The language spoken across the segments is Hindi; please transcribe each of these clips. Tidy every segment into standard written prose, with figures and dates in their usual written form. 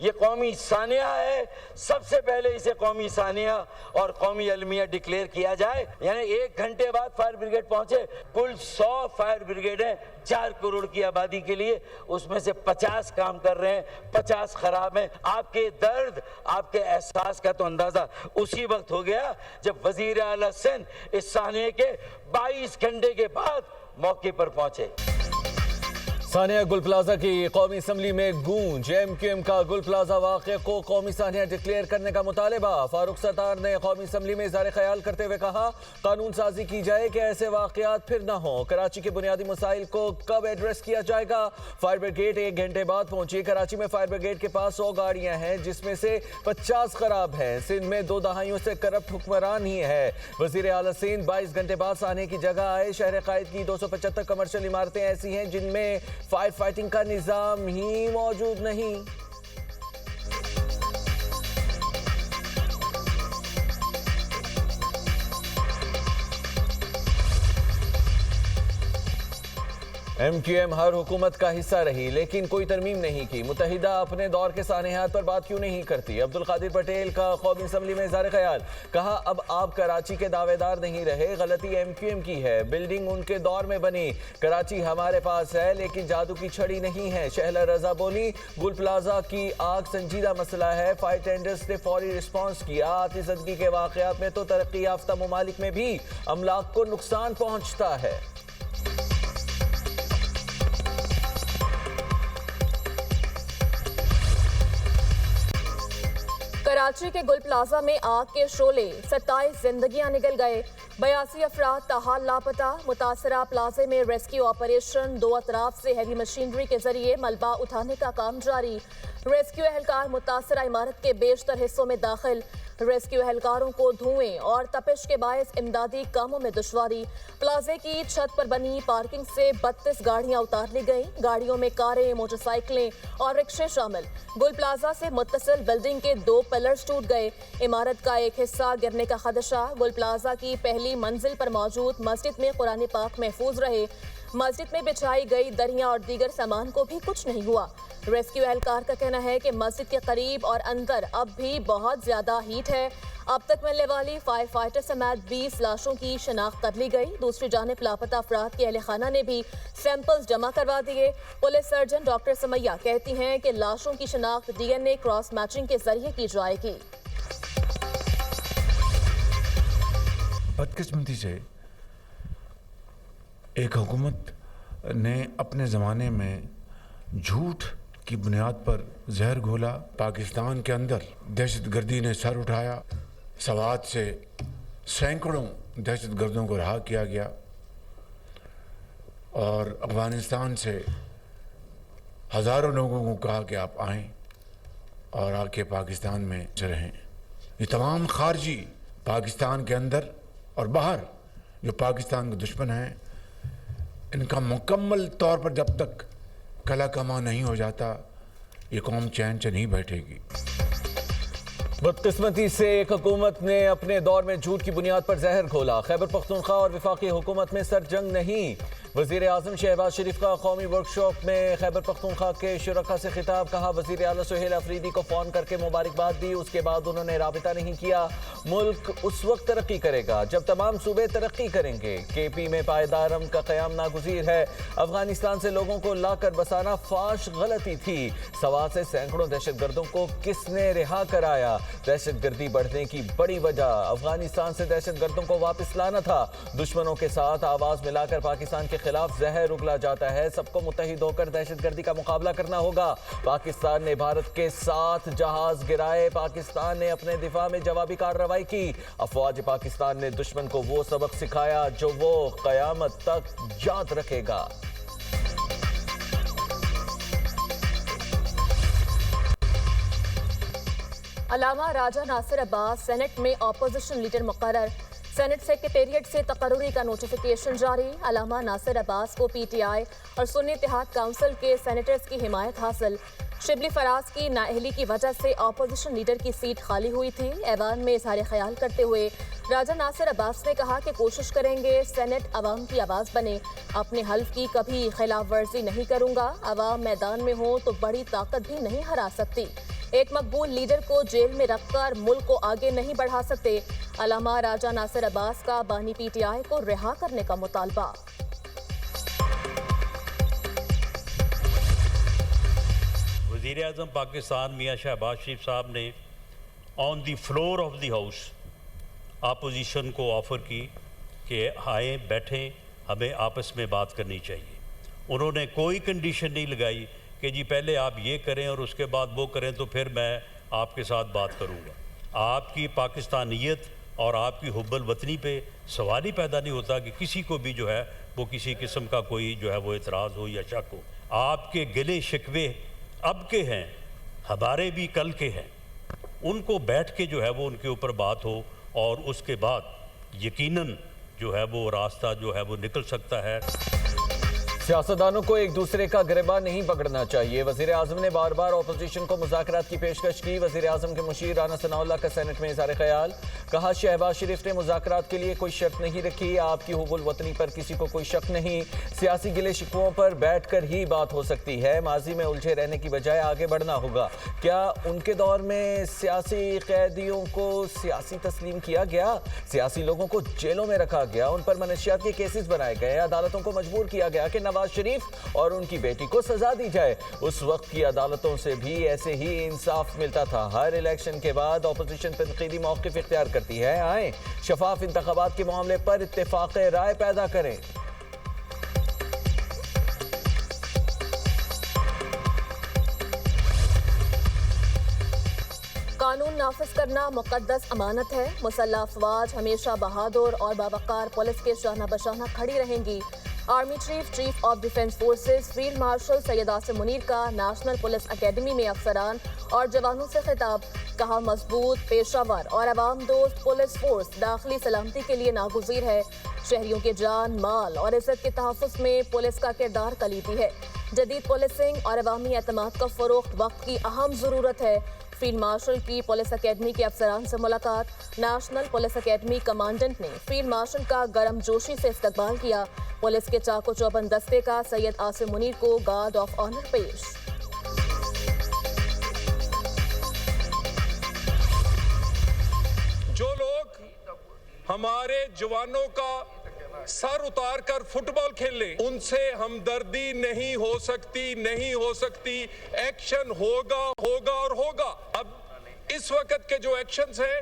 ये कौमी सानिया है, सबसे पहले इसे कौमी सानिया और कौमी अलमिया डिक्लेयर किया जाए। यानी 1 घंटे बाद फायर ब्रिगेड पहुंचे। कुल 100 फायर ब्रिगेड है 4 करोड़ की आबादी के लिए, उसमें से 50 काम कर रहे हैं, 50 खराब हैं। आपके दर्द, आपके एहसास का तो अंदाजा उसी वक्त हो गया जब वजीर आला सिंध इस सानिया के 22 घंटे के बाद मौके पर पहुंचे। सानिया गुल प्लाजा की कौमी असम्बली में गूंज। MQM का गुल प्लाजा वाक़े को कौमी सानिया डिक्लेयर करने का मुतालिबा। फारूक सत्तार ने कौमी असम्बली में इज़हार ख्याल करते हुए कहा, कानून साजी की जाए कि ऐसे वाक़यात फिर न हो। कराची के बुनियादी मसाइल को कब एड्रेस किया जाएगा? फायर ब्रिगेड 1 घंटे बाद पहुंची। कराची में फायर ब्रिगेड के पास 100 गाड़ियां हैं, जिसमें से 50 खराब हैं। सिंध में 2 दहाइयों से करप्ट हुक्मरान ही है। वज़ीर आला सिंध 22 घंटे बाद सानिया की जगह आए। शहर कायद की 275 कमर्शियल इमारतें ऐसी हैं जिनमें फायर फाइटिंग का निजाम ही मौजूद नहीं। MQM हर हुकूमत का हिस्सा रही लेकिन कोई तरमीम नहीं की। मुत्तहिदा अपने दौर के सानेहात पर बात क्यों नहीं करती? अब्दुल कादिर पटेल का कौमी असम्बली में इज़हार ख्याल। कहा, अब आप कराची के दावेदार नहीं रहे, गलती MQM की है। बिल्डिंग उनके दौर में बनी, कराची हमारे पास है लेकिन जादू की छड़ी नहीं है। शहला रजा बोली, गुल प्लाजा की आग संजीदा मसला है, फायर टेंडर्स ने फौरी रिस्पॉन्स किया। आतिशदगी के वाक़यात में तो तरक्की याफ्ता ममालिक में भी अमलाक को नुकसान पहुँचता है। कराची के गुल प्लाजा में आग के शोले, 27 जिंदगियां निकल गए, 82 अफराद ताहाल लापता। मुतासरा प्लाजे में रेस्क्यू ऑपरेशन, 2 अतराफ से हैवी मशीनरी के जरिए मलबा उठाने का काम जारी। रेस्क्यू एहलकार मुतासरा इमारत के बेशतर हिस्सों में दाखिल। रेस्क्यू एहलकारों को धुएं और तपिश के बायस इमदादी कामों में दुश्वारी। प्लाजे की छत पर बनी पार्किंग से 32 गाड़ियां उतार ली गईं। गाड़ियों में कारें, मोटरसाइकिलें और रिक्शे शामिल। गुल प्लाजा से मुत्तसिल बिल्डिंग के 2 पिलर्स टूट गए। इमारत का एक हिस्सा गिरने का खदशा। गुल प्लाजा की पहली मंजिल पर मौजूद मस्जिद में कुरान पाक महफूज रहे। मस्जिद में बिछाई गई दरियां और दीगर सामान को भी कुछ नहीं हुआ। रेस्क्यू एहलकार का कहना है कि मस्जिद के करीब और अंदर अब भी बहुत ज्यादा हीट है। अब तक मिलने वाली फायर फाइटर समेत 20 लाशों की शनाख्त कर ली गई। दूसरी जानिब लापता अफराद के अहले खाना ने भी सैंपल्स जमा करवा दिए। पुलिस सर्जन डॉक्टर समैया कहती हैं कि लाशों की शनाख्त DNA क्रॉस मैचिंग के जरिए की जाएगी। बदकिस्मती से एक हुकूमत ने अपने ज़माने में झूठ की बुनियाद पर जहर घोला। पाकिस्तान के अंदर दहशतगर्दी ने सर उठाया। सवात से सैकड़ों दहशतगर्दों को रहा किया गया और अफ़गानिस्तान से हज़ारों लोगों को कहा कि आप आएं और आके पाकिस्तान में रहें। ये तमाम खारजी पाकिस्तान के अंदर और बाहर जो पाकिस्तान के दुश्मन हैं, इनका मुकम्मल तौर पर जब तक कला कमा नहीं हो जाता, ये कौम चैन से नहीं बैठेगी। बदकिस्मती से एक हुकूमत ने अपने दौर में झूठ की बुनियाद पर जहर घोला। खैबर पख्तूनख्वा और वफाकी हुकूमत में सर जंग नहीं। वज़ीर आज़म शहबाज शरीफ का कौमी वर्कशॉप में खैबर पख्तूनख्वा के शुरका से खिताब। कहा, वज़ीर आला सुहेल अफरीदी को फ़ोन करके मुबारकबाद दी, उसके बाद उन्होंने राबिता नहीं किया। मुल्क उस वक्त तरक्की करेगा जब तमाम सूबे तरक्की करेंगे। KP में पायदार अमन का क़याम नागुज़ीर है। अफगानिस्तान से लोगों को लाकर बसाना फाश गलती थी। सवा से सैकड़ों दहशतगर्दों को किसने रिहा कराया? दहशतगर्दी बढ़ने की बड़ी वजह अफगानिस्तान से दहशतगर्दों को वापस लाना था। दुश्मनों के साथ आवाज मिलाकर पाकिस्तान के खिलाफ जहर उगला जाता है। सबको मुत्तहिद होकर दहशतगर्दी का मुकाबला करना होगा। पाकिस्तान ने भारत के 7 जहाज गिराए। पाकिस्तान ने अपने दिफा में जवाबी कार्रवाई की। अफवाज पाकिस्तान ने दुश्मन को वो सबक सिखाया जो वो कयामत तक याद रखेगा। अलामा राजा नासिर अब्बास सेनेट में ऑपोजिशन लीडर मुकर्रर। सेनेट सेक्रेटेरिएट से तकर्रुरी का नोटिफिकेशन जारी। अलामा नासिर अब्बास को PTI और सुन्नी इत्तेहाद काउंसिल के सेनेटर्स की हिमायत हासिल। शिबली फराज की नाअहली की वजह से ऑपोजिशन लीडर की सीट खाली हुई थी। ऐवान में इज़हार ख्याल करते हुए राजा नासिर अब्बास ने कहा कि कोशिश करेंगे सेनेट अवाम की आवाज़ बने। अपने हल्फ की कभी खिलाफ वर्जी नहीं करूँगा। अवाम मैदान में हो तो बड़ी ताकत भी नहीं हरा सकती। एक मकबूल लीडर को जेल में रखकर मुल्क को आगे नहीं बढ़ा सकते। अल्लामा राजा नासिर अब्बास का बानी पीटीआई को रिहा करने का मुतालबा। वज़ीर-ए-आज़म पाकिस्तान मियां शहबाज शरीफ साहब ने on the floor of the house opposition को ऑफ़र की कि आए बैठें, हमें आपस में बात करनी चाहिए। उन्होंने कोई कंडीशन नहीं लगाई कि जी पहले आप ये करें और उसके बाद वो करें तो फिर मैं आपके साथ बात करूँगा। आपकी पाकिस्तानियत और आपकी हुब्बुल वतनी पे सवाल ही पैदा नहीं होता कि किसी को भी जो है वो किसी किस्म का कोई जो है वो इतराज़ हो या शक हो। आपके गिले शिकवे अब के हैं, हमारे भी कल के हैं, उनको बैठ के जो है वो उनके ऊपर बात हो और उसके बाद यकीनन जो है वो रास्ता जो है वो निकल सकता है। सियासतदानों को एक दूसरे का गिरबान नहीं पकड़ना चाहिए। वज़ीर आज़म ने बार बार अपोजिशन को मुज़ाकरात की पेशकश की। वज़ीर आज़म के मुशीर राना सनाउल्लाह का सेनेट में इज़हार ख्याल। कहा शहबाज शरीफ ने मुज़ाकरात के लिए कोई शर्त नहीं रखी। आपकी हुब्बुल वतनी पर किसी को कोई शक नहीं। सियासी गिले शिकवों पर बैठ कर ही बात हो सकती है। माजी में उलझे रहने की बजाय आगे बढ़ना होगा। क्या उनके दौर में सियासी कैदियों को सियासी तस्लीम किया गया? सियासी लोगों को जेलों में रखा गया, उन पर मनशियात के केसेस बनाए गए, अदालतों को मजबूर किया गया कि नवाज शरीफ और उनकी बेटी को सजा दी जाए। उस वक्त की अदालतों से भी ऐसे ही इंसाफ मिलता था। हर इलेक्शन के बाद अपोजिशन तनकीदी मौक़िफ़ इख्तियार करती है। आए शफाफ इंतखाबात के मामले पर इत्तेफाक राय पैदा करें। कानून नाफिज करना मुकद्दस अमानत है। मुसल्लह अफवाज हमेशा बहादुर और बावकार पुलिस के शाना बशाना खड़ी रहेंगी। Army chief of defence forces field marshal Syed Asim Munir का नेशनल पुलिस अकेडमी में अफसरान और जवानों से खिताब। कहा मजबूत, पेशावर और अवाम दोस्त पुलिस फोर्स दाखिली सलामती के लिए नागुज़ीर है। शहरियों के जान, माल और इज्जत के तहफ़्फ़ुज़ में पुलिस का किरदार कलीदी है। जदीद पुलिसिंग और अवामी एतमाद का फ़रोग़ वक्त की अहम ज़रूरत है। फील्ड मार्शल की पुलिस अकेडमी के अफसरान से मुलाकात। नेशनल पुलिस अकेडमी कमांडेंट ने फील्ड मार्शल का गर्म जोशी से इस्तकबाल किया। पुलिस के चाको चौबंद दस्ते का सैयद आसिम मुनीर को गार्ड ऑफ ऑनर पेश। जो लोग हमारे जवानों का सर उतार कर फुटबॉल खेले, उनसे हमदर्दी नहीं हो सकती। एक्शन होगा और होगा। अब इस वक्त के जो एक्शंस हैं,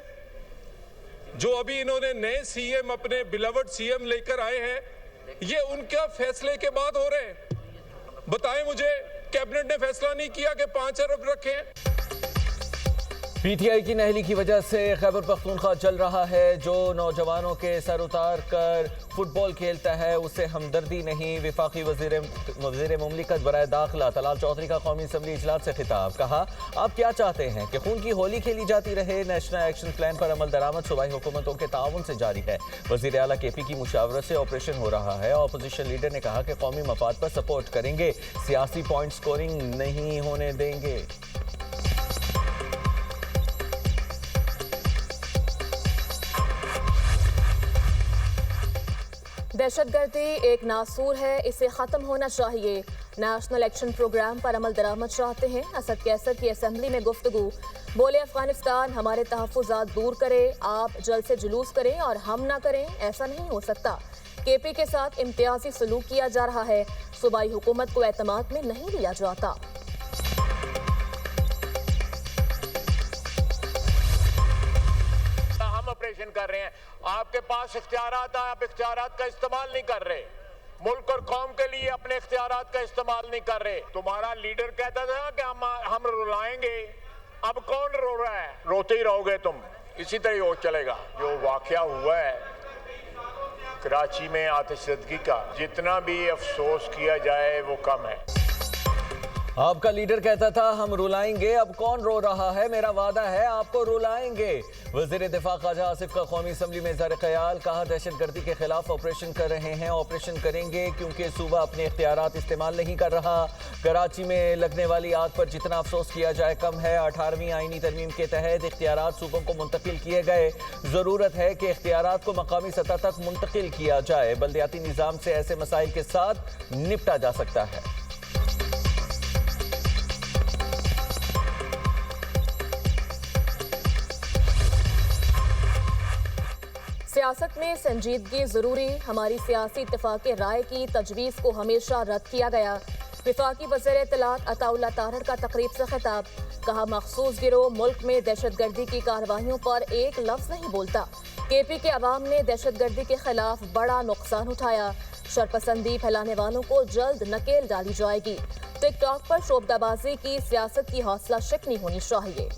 जो अभी इन्होंने नए सीएम, अपने बिलवड सीएम लेकर आए हैं, ये उनका फैसले के बाद हो रहे हैं। बताएं मुझे, कैबिनेट ने फैसला नहीं किया कि 5 अरब रखें। पीटीआई की नहली की वजह से खैबर पख्तूनख्वा जल रहा है। जो नौजवानों के सर उतार कर फुटबॉल खेलता है उसे हमदर्दी नहीं। वफाकी वज़ीर मुमलिकत बराए दाखिला तलाल चौधरी का कौमी असम्बली इजलास से खिताब। कहा आप क्या चाहते हैं कि खून की होली खेली जाती रहे? नेशनल एक्शन प्लान पर अमल दरामद सूबाई हुकूमतों के ताउन से जारी है। वज़ीर आला केपी की मुशावरत से ऑपरेशन हो रहा है। अपोजिशन लीडर ने कहा कि कौमी मफाद पर सपोर्ट करेंगे, सियासी पॉइंट स्कोरिंग नहीं होने देंगे। दहशतगर्दी एक नासूर है, इसे ख़त्म होना चाहिए। नेशनल एक्शन प्रोग्राम पर अमल दरामद चाहते हैं। असद कैसर की असम्बली में गुफ्तगू। बोले अफगानिस्तान हमारे तहफ़्फ़ुज़ात दूर करे, आप जल्द से जुलूस करें और हम ना करें, ऐसा नहीं हो सकता। केपी के साथ इम्तियाजी सलूक किया जा रहा है। सूबाई हुकूमत को एतमाद में नहीं लिया जाता। ऑपरेशन कर रहे हैं, आपके पास इख्तियारात हैं, आप इख्तियारात का इस्तेमाल नहीं कर रहे। मुल्क और कौम के लिए अपने इख्तियारात का इस्तेमाल नहीं कर रहे। तुम्हारा लीडर कहता था कि हम रुलाएंगे, अब कौन रो रहा है? रोते ही रहोगे तुम, इसी तरह हो चलेगा। जो वाकया हुआ है कराची में आतिशज़दगी का, जितना भी अफसोस किया जाए वो कम है। आपका लीडर कहता था हम रुलाएंगे, अब कौन रो रहा है? मेरा वादा है आपको रुलाएंगे। वज़ीर दिफा ख्वाजा आसिफ का कौमी असम्बली में इज़हार ख्याल। कहा दहशतगर्दी के खिलाफ ऑपरेशन कर रहे हैं, ऑपरेशन करेंगे क्योंकि सूबा अपने इख्तियारात इस्तेमाल नहीं कर रहा। कराची में लगने वाली आग पर जितना अफसोस किया जाए कम है। 18वीं आईनी तरमीम के तहत इख्तियारात सूबों को मुंतकिल किए गए। ज़रूरत है कि इख्तियारात को मकामी सतह तक मुंतकिल किया जाए। बल्दियाती निज़ाम से ऐसे मसाइल के साथ निपटा जा सकता है। सियासत में संजीदगी जरूरी, हमारी सियासी इत्तेफाक राय की तजवीज़ को हमेशा रद्द किया गया। वफाकी वज़ीर इत्तलात अताउल्लाह तारर का तकरीब से खिताब, कहा मखसूस गिरोह मुल्क में दहशतगर्दी की कार्रवाइयों पर एक लफ्ज़ नहीं बोलता। KP के अवाम ने दहशतगर्दी के खिलाफ बड़ा नुकसान उठाया। शरपसंदी फैलाने वालों को जल्द नकेल डाली जाएगी। टिकटॉक पर शोबदाबाजी की सियासत की हौसला शिकनी होनी चाहिए।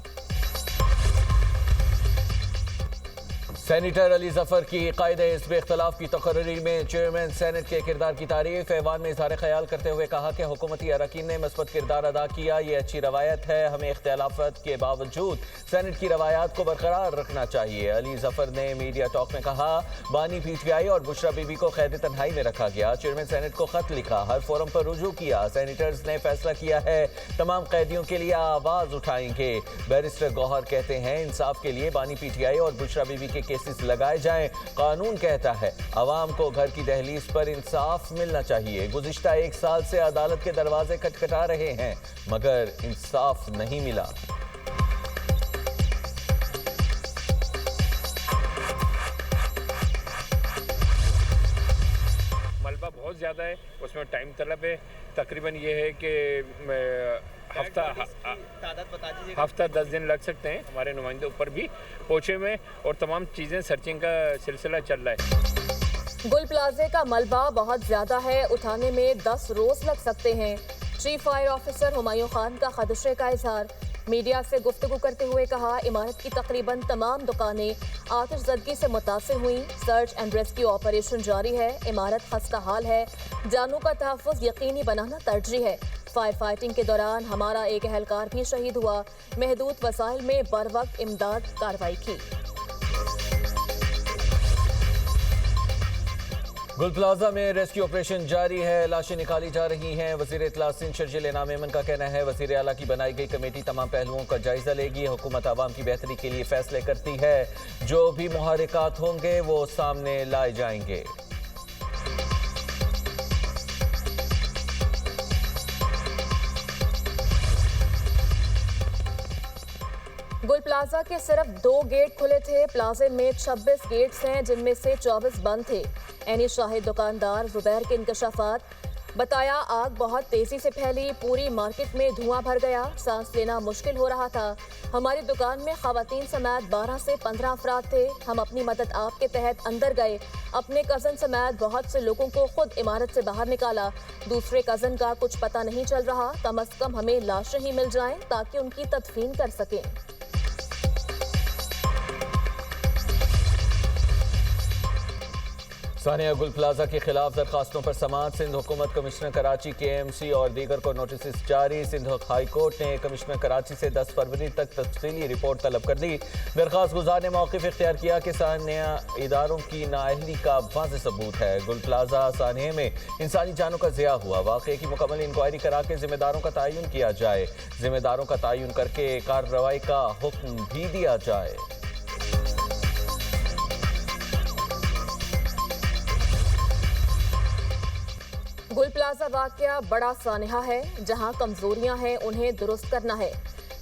सेनेटर अली जफर की कायदे हिस्ब इख्तलाफ की तकरीर में चेयरमैन सेनेट के किरदार की तारीफ। ऐवान में इज़हार ख्याल करते हुए कहा कि हुकूमती अरकान ने मस्बत किरदार अदा किया, ये अच्छी रवायत है। हमें इख्तलाफात के बावजूद सेनेट की रवायात को बरकरार रखना चाहिए। अली जफर ने मीडिया टॉक में कहा, बानी PTI और बुशरा बीबी को कैद तन्हाई में रखा गया। चेयरमैन सेनेट को खत लिखा, हर फोरम पर रुजू किया। सेनेटर्स ने फैसला किया है तमाम कैदियों के लिए आवाज उठाएंगे। बैरिस्टर गौहर कहते हैं, इंसाफ के लिए बानी PTI और बुशरा बीबी के केसेस लगाए जाएं। कानून कहता है अवाम को घर की दहलीज पर इंसाफ मिलना चाहिए। गुज़िश्ता 1 साल से अदालत के दरवाजे खटखटा रहे हैं मगर इंसाफ नहीं मिला। मलबा बहुत ज़्यादा है, उसमें टाइम तलब है। तकरीबन ये है कि हफ्ता 10 दिन लग सकते हैं। हमारे नुमाइंदे ऊपर भी पहुंचे में और तमाम चीज़ें सर्चिंग का सिलसिला चल रहा है। गुल प्लाजे का मलबा बहुत ज्यादा है, उठाने में 10 रोज लग सकते हैं। Chief fire officer Humayun Khan का खदशे का इजहार। मीडिया से गुफ्तगू करते हुए कहा, इमारत की तकरीबन तमाम दुकानें आतिशज़दगी से मुतासिर हुई। सर्च एंड रेस्क्यू ऑपरेशन जारी है। इमारत खस्ता हाल है, जानों का तहफ़्फ़ुज़ यकीनी बनाना तरजीह है। फायर फाइटिंग के दौरान हमारा एक अहलकार भी शहीद हुआ। महदूद वसाइल में बर वक्त इमदाद कार्रवाई की। गुल प्लाजा में रेस्क्यू ऑपरेशन जारी है, लाशें निकाली जा रही हैं। वज़ीर इत्तलात सिंध शर्जील इनाम मेमन का कहना है, वज़ीर आला की बनाई गई कमेटी तमाम पहलुओं का जायजा लेगी। हुकूमत आवाम की बेहतरी के लिए फैसले करती है, जो भी मुहारिकात होंगे वो सामने लाए जाएंगे। गुल प्लाजा के सिर्फ 2 गेट खुले थे। प्लाजे में 26 गेट्स हैं, जिनमें से 24 बंद थे। एनी शाहिद दुकानदार जुबैर के इंकशाफात, बताया आग बहुत तेजी से फैली, पूरी मार्केट में धुआं भर गया, सांस लेना मुश्किल हो रहा था। हमारी दुकान में खवातीन समेत 12 से 15 अफराद थे। हम अपनी मदद आप के तहत अंदर गए, अपने कज़न समेत बहुत से लोगों को खुद इमारत से बाहर निकाला। दूसरे कज़न का कुछ पता नहीं चल रहा। कम अज़ कम हमें लाशें ही मिल जाएं ताकि उनकी तदफीन कर सकें। सानिया गुल प्लाजा के खिलाफ दरखास्तों पर समाअत। सिंध हुकूमत, कमिश्नर कराची, KMC और दीगर को नोटिस जारी। सिंध हाई कोर्ट ने कमिश्नर कराची से 10 फरवरी तक तफसीली रिपोर्ट तलब कर दी। दरखास्त गुजार ने मौक़िफ़ इख्तियार किया कि सानिया इदारों की नाअहली का वाज़ेह सबूत है। गुल प्लाजा सानिया में इंसानी जानों का ज़िया हुआ। वाक़े की मुकम्मल इंक्वायरी करा के ज़िम्मेदारों का तयन किया जाए। ज़िम्मेदारों का तयन करके कार्रवाई का हुक्म भी दिया जाए। गुल प्लाजा वाक़या बड़ा सानहा है, जहां कमजोरियां हैं उन्हें दुरुस्त करना है।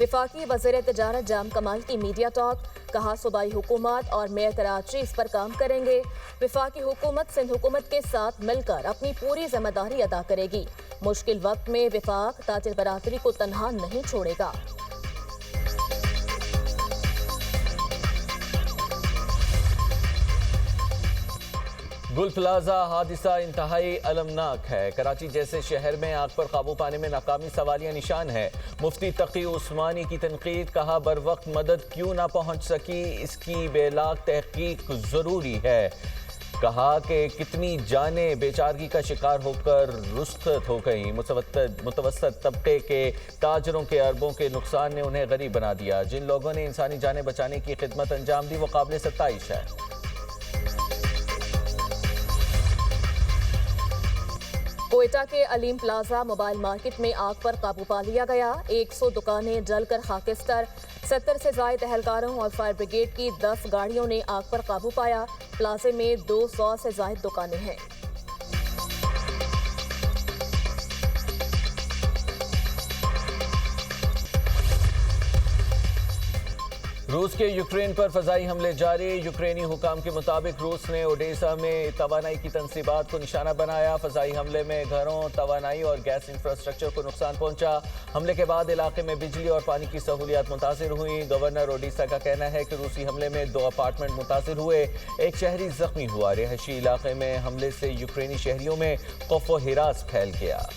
वफाकी वज़ीर तिजारत जाम कमाल की मीडिया टॉक, कहा सूबाई हुकूमत और मेयर कराची इस पर काम करेंगे। वफाकी हुकूमत सिंध हुकूमत के साथ मिलकर अपनी पूरी जिम्मेदारी अदा करेगी। मुश्किल वक्त में वफाक ताजिर बरादरी को तन्हा नहीं छोड़ेगा। गुल प्लाजा हादिसा इंतहाई अलमनाक है। कराची जैसे शहर में आग पर काबू पाने में नाकामी सवालिया निशान है। मुफ्ती तकी उस्मानी की तनकीद, कहा बर वक्त मदद क्यों ना पहुंच सकी, इसकी बेलाग तहकीक ज़रूरी है। कहा कि कितनी जानें बेचारगी का शिकार होकर रुस्खत हो गई। मुतवस्सत तबके के ताजरों के अरबों के नुकसान ने उन्हें गरीब बना दिया। जिन लोगों ने इंसानी जानें बचाने की खिदमत अंजाम दी वो काबिल सत्ताइश है। कोयटा के अलीम प्लाजा मोबाइल मार्केट में आग पर काबू पा लिया गया। 100 दुकानें जलकर खाकिस्तर। 70 से ज़ायद एहलकारों और फायर ब्रिगेड की 10 गाड़ियों ने आग पर काबू पाया। प्लाजे में 200 से ज़ायद दुकानें हैं। रूस के यूक्रेन पर फजाई हमले जारी। यूक्रेनी हुकाम के मुताबिक रूस ने ओडेसा में तवानाई की तनसीबात को निशाना बनाया। फजाई हमले में घरों, तवानाई और गैस इंफ्रास्ट्रक्चर को नुकसान पहुंचा। हमले के बाद इलाके में बिजली और पानी की सहूलियात मुतासिर हुई। गवर्नर ओडिशा का कहना है कि रूसी हमले में 2 अपार्टमेंट मुतासिर हुए, एक शहरी जख्मी हुआ। रिहायशी इलाके में हमले से यूक्रेनी शहरियों में खौफ व हिरास फैल गया।